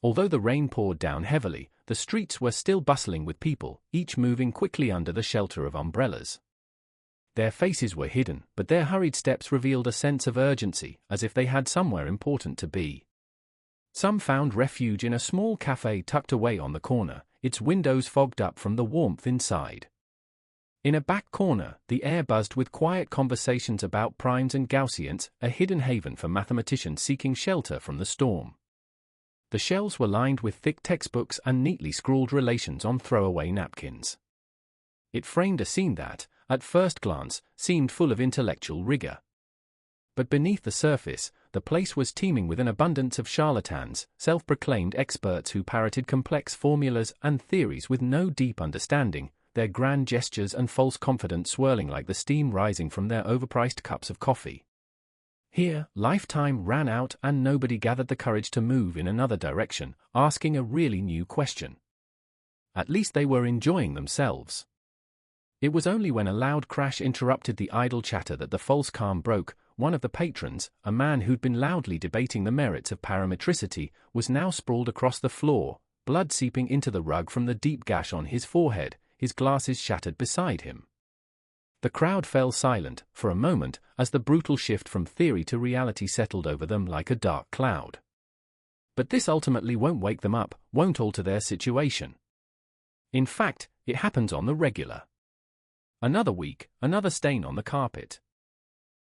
Although the rain poured down heavily, the streets were still bustling with people, each moving quickly under the shelter of umbrellas. Their faces were hidden, but their hurried steps revealed a sense of urgency, as if they had somewhere important to be. Some found refuge in a small cafe tucked away on the corner, its windows fogged up from the warmth inside. In a back corner, the air buzzed with quiet conversations about primes and Gaussians, a hidden haven for mathematicians seeking shelter from the storm. The shelves were lined with thick textbooks and neatly scrawled relations on throwaway napkins. It framed a scene that, at first glance, seemed full of intellectual rigor. But beneath the surface, the place was teeming with an abundance of charlatans, self-proclaimed experts who parroted complex formulas and theories with no deep understanding, their grand gestures and false confidence swirling like the steam rising from their overpriced cups of coffee. Here, lifetime ran out and nobody gathered the courage to move in another direction, asking a really new question. At least they were enjoying themselves. It was only when a loud crash interrupted the idle chatter that the false calm broke. One of the patrons, a man who'd been loudly debating the merits of parametricity, was now sprawled across the floor, blood seeping into the rug from the deep gash on his forehead, his glasses shattered beside him. The crowd fell silent, for a moment, as the brutal shift from theory to reality settled over them like a dark cloud. But this ultimately won't wake them up, won't alter their situation. In fact, it happens on the regular. Another week, another stain on the carpet.